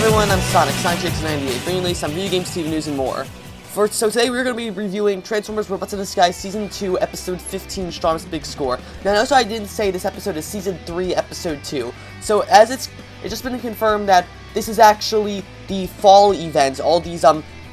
everyone, I'm Sonic, Sonic98, bringing you some video games, TV news, and more. So today we're going to be reviewing Transformers Robots in Disguise Season 2, Episode 15, Strongarm's Big Score. Now, notice I didn't say this episode is Season 3, Episode 2. So, as it's just been confirmed that this is actually the fall event. All these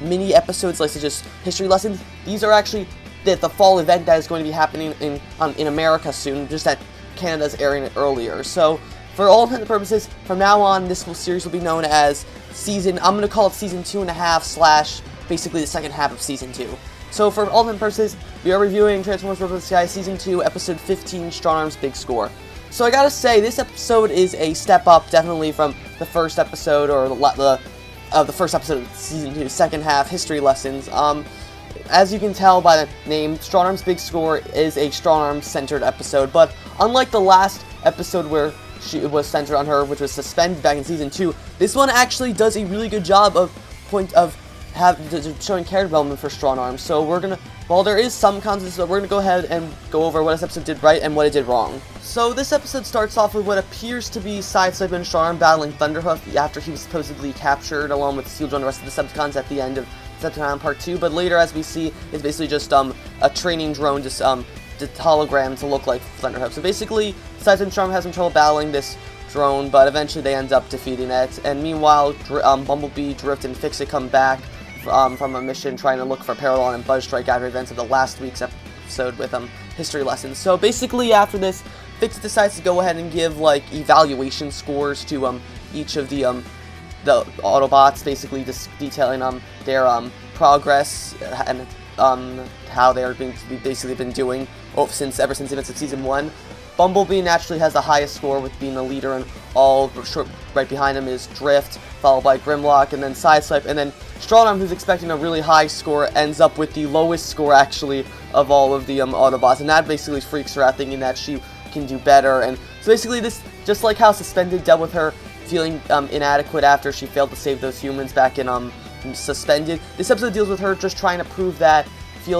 mini episodes, like just history lessons, these are actually the fall event that is going to be happening in America soon, just that Canada's airing it earlier. So, for all intents and purposes, from now on, this series will be known as I'm going to call it Season 2.5 / basically the second half of Season 2. So for all intents and purposes, we are reviewing Transformers Robots in Disguise Season 2, Episode 15, Strongarm's Big Score. So I gotta say, this episode is a step up, definitely, from the first episode, or the first episode of Season 2, second half, history lessons. As you can tell by the name, Strongarm's Big Score is a Strongarm-centered episode, but unlike the last episode where it was centered on her, which was suspended back in Season 2, this one actually does a really good job of showing character development for Strongarm. So while there is some content, we're gonna go ahead and go over what this episode did right and what it did wrong. So this episode starts off with what appears to be Sideswipe and Strongarm battling Thunderhoof after he was supposedly captured, along with Steeljaw and the rest of the Decepticons at the end of Decepticon Part 2. But later, as we see, it's basically just a training drone, just hologram to look like Thunderhoof. So basically, Sideswipe and Strongarm has some trouble battling this drone, but eventually they end up defeating it. And meanwhile, Bumblebee, Drift, and Fix-It come back from a mission trying to look for Parallel and Buzzstrike after events of the last week's episode with history lessons. So basically, after this, Fix-It decides to go ahead and give evaluation scores to each of the Autobots, basically just detailing their progress and how they're basically been doing ever since the events of Season 1. Bumblebee naturally has the highest score with being the leader, and right behind him is Drift, followed by Grimlock, and then Sideswipe, and then Strongarm, who's expecting a really high score, ends up with the lowest score, actually, of all of the Autobots, and that basically freaks her out, thinking that she can do better. And so basically this, just like how Suspended dealt with her feeling inadequate after she failed to save those humans back in Suspended, this episode deals with her just trying to feel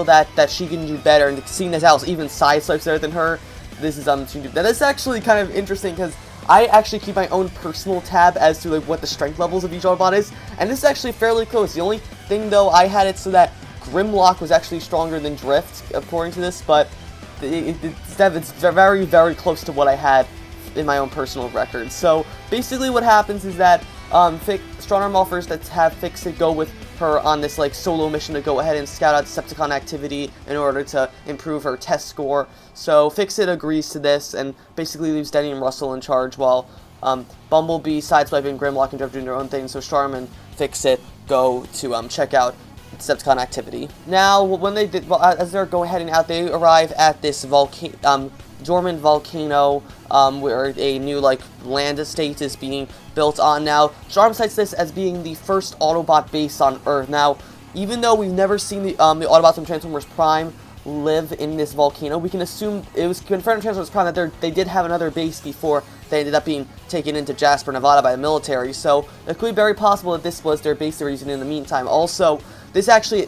that she can do better, and seeing as how even Sideswipe's better than her, this is that is actually kind of interesting, because I actually keep my own personal tab as to what the strength levels of each Autobot is, and this is actually fairly close. The only thing, though, I had it so that Grimlock was actually stronger than Drift, according to this, but it's very, very close to what I had in my own personal record. So basically what happens is that Strongarm offers to have Fix-It go with her on this solo mission to go ahead and scout out Decepticon activity in order to improve her test score. So Fix-It agrees to this and basically leaves Denny and Russell in charge, while Bumblebee, Sideswipe, and Grimlock and Drift doing their own thing. So Strongarm and Fix-It go to check out Decepticon activity. Now, as they're heading out, they arrive at this dormant volcano where a new land estate is being built on. Now, Strongarm cites this as being the first Autobot base on Earth. Now, even though we've never seen the Autobots from Transformers Prime live in this volcano, we can assume it was confirmed in Transformers Prime that they did have another base before they ended up being taken into Jasper, Nevada by the military. So it could be very possible that this was their base they were using in the meantime. Also, this actually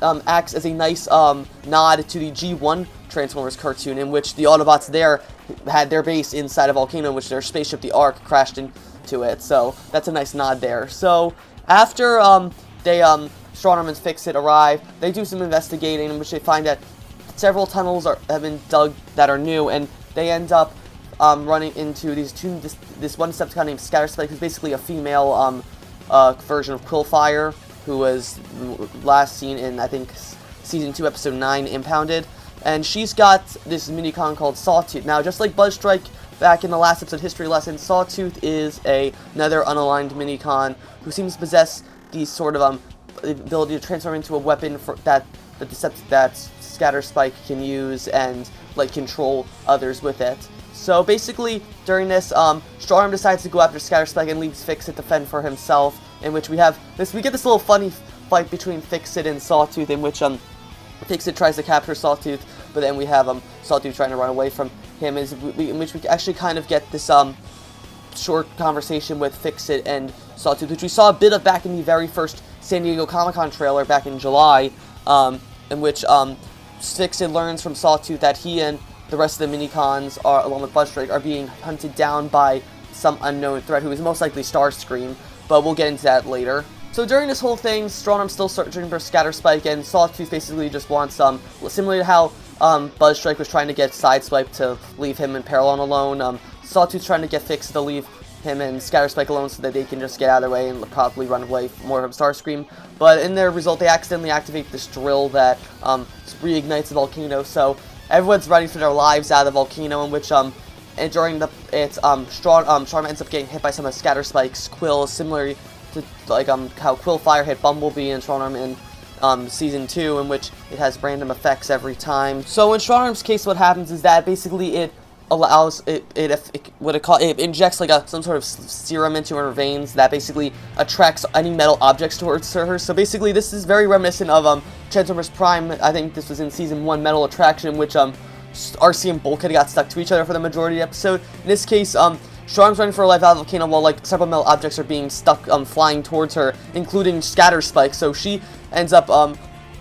acts as a nice nod to the G1 Transformers cartoon, in which the Autobots there had their base inside a volcano, in which their spaceship, the Ark, crashed into it. So that's a nice nod there. So after Strongarm and Fix-It arrive, they do some investigating, in which they find that several tunnels have been dug that are new, and they end up running into this one Decepticon named Scatterspike, who's basically a female version of Quillfire, who was last seen in, I think, Season 2, Episode 9, Impounded. And she's got this minicon called Sawtooth. Now, just like Buzzstrike back in the last episode History Lesson, Sawtooth is another unaligned minicon who seems to possess the sort of ability to transform into a weapon that Scatterspike can use and control others with it. So basically, during this, Strongarm decides to go after Scatterspike and leaves Fix-It to fend for himself, in which we get this little funny fight between Fix-It and Sawtooth, in which Fix-It tries to capture Sawtooth, but then we have Sawtooth trying to run away from him, in which we actually kind of get this short conversation with Fix-It and Sawtooth, which we saw a bit of back in the very first San Diego Comic-Con trailer back in July, in which Fix-It learns from Sawtooth that he and the rest of the minicons, along with Buzzstrike, are being hunted down by some unknown threat, who is most likely Starscream. but we'll get into that later. So during this whole thing, Strongarm's still searching for Scatter Spike, and Sawtooth basically just wants, similar to how Buzzstrike was trying to get Sideswipe to leave him and Paralon alone, Sawtooth's trying to get Fix to leave him and Scatterspike alone so that they can just get out of their way and probably run away more from Starscream. But in their result, they accidentally activate this drill that reignites the volcano, so everyone's running for their lives out of the volcano, in which and during Strongarm ends up getting hit by some of Scatterspike's quills, similar to like how Quill Fire hit Bumblebee and Strongarm in Season 2, in which it has random effects every time. So in Strongarm's case, what happens is that basically it allows it injects like some sort of serum into her veins that basically attracts any metal objects towards her. So basically this is very reminiscent of Transformers Prime. I think this was in Season 1, Metal Attraction, in which RC and Bulkhead got stuck to each other for the majority of the episode. In this case, Strongarm's running for her life out of the volcano while like several metal objects are being stuck flying towards her, including Scatterspike. So she ends up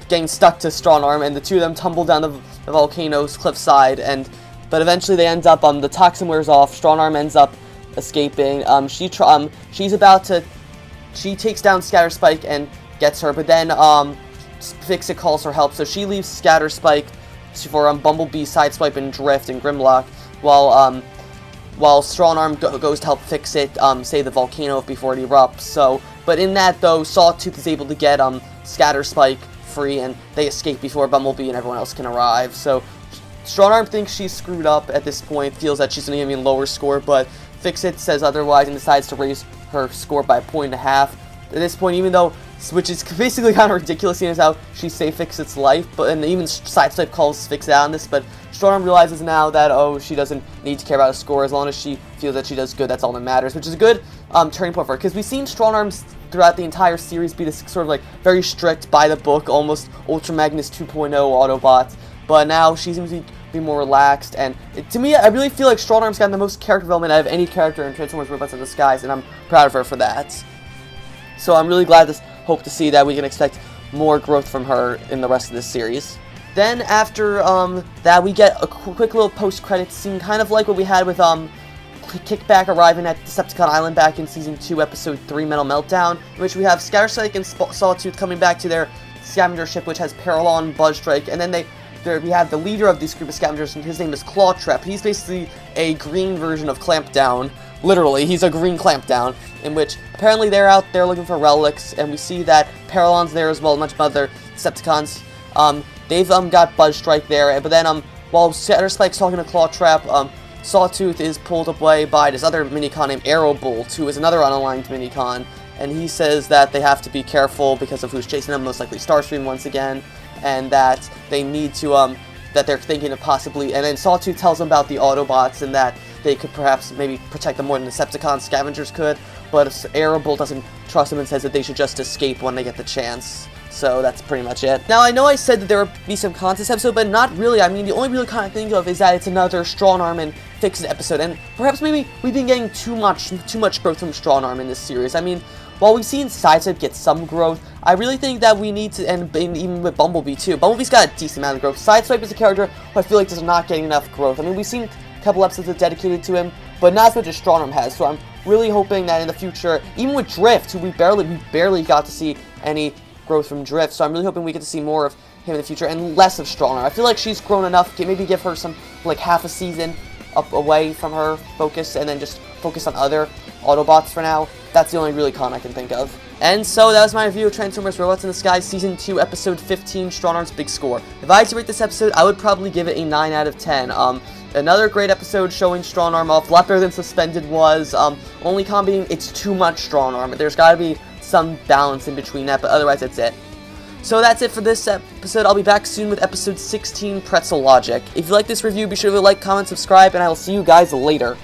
getting stuck to Strongarm, and the two of them tumble down the volcano's cliffside, but eventually they end up, the toxin wears off, Strongarm ends up escaping. She takes down Scatterspike and gets her, but then Fix-It calls for help, so she leaves Scatterspike for Bumblebee, Sideswipe, and Drift, and Grimlock, while Strongarm goes to help Fix-It save the volcano before it erupts. So, but in that though, Sawtooth is able to get Scatterspike free, and they escape before Bumblebee and everyone else can arrive. So Strongarm thinks she's screwed up at this point, feels that she's going to give me a lower score, but Fix-It says otherwise and decides to raise her score by 1.5 points. At this point, even though, which is basically kind of ridiculous, seeing as how she saved Fix-It's life, and even Sideswipe calls Fix-It out on this, but Strongarm realizes now that, she doesn't need to care about a score, as long as she feels that she does good, that's all that matters, which is a good turning point for her, because we've seen Strongarm throughout the entire series be this sort of like very strict, by the book, almost Ultra Magnus 2.0 Autobot, but now she seems to be more relaxed, and to me, I really feel like Strongarm's gotten the most character development out of any character in Transformers Robots in Disguise, and I'm proud of her for that. So I'm really glad hope to see that we can expect more growth from her in the rest of this series. Then after that, we get a quick little post-credits scene, kind of like what we had with Kickback arriving at Decepticon Island back in Season 2, Episode 3, Metal Meltdown, in which we have Scatterspike and Sawtooth coming back to their scavenger ship, which has Paralon, Buzzstrike, and then we have the leader of this group of scavengers, and his name is Clawtrap. He's basically a green version of Clampdown. Literally, he's a green Clampdown, in which apparently they're out there looking for relics, and we see that Paralon's there as well, much other Decepticons. They've got Buzzstrike there, but then while Scatterspike's talking to Clawtrap, Sawtooth is pulled away by this other Minicon named Aerobolt, who is another unaligned Minicon, and he says that they have to be careful because of who's chasing them, most likely Starscream once again, and that they need to, that they're thinking of possibly, and then Sawtooth tells them about the Autobots and that they could perhaps maybe protect them more than the Decepticon scavengers could, but Aerobolt doesn't trust them and says that they should just escape when they get the chance. So that's pretty much it. Now, I know I said that there would be some contest episode, but not really. I mean, the only real kind of think of is that it's another Strongarm and Fix-It episode, and perhaps maybe we've been getting too much growth from Strongarm in this series. I mean, while we've seen Sideswipe get some growth, I really think that we need to, and even with Bumblebee too. Bumblebee's got a decent amount of growth. Sideswipe is a character who I feel like does not get enough growth. I mean, we've seen a couple episodes that are dedicated to him, but not as much as Strongarm has. So I'm really hoping that in the future, even with Drift, who we barely got to see any growth from Drift, so I'm really hoping we get to see more of him in the future and less of Strongarm. I feel like she's grown enough. Maybe give her some, like, half a season up away from her focus, and then just focus on other Autobots for now. That's the only really con I can think of. And so that was my review of Transformers Robots in Disguise Season 2, Episode 15, Strongarm's Big Score. If I had to rate this episode, I would probably give it a 9 out of 10. Another great episode showing Strongarm off, a lot better than Suspended was. Only con being it's too much Strongarm. There's got to be some balance in between that, but otherwise that's it. So that's it for this episode. I'll be back soon with episode 16, Pretzel Logic. If you like this review, be sure to like, comment, subscribe, and I will see you guys later.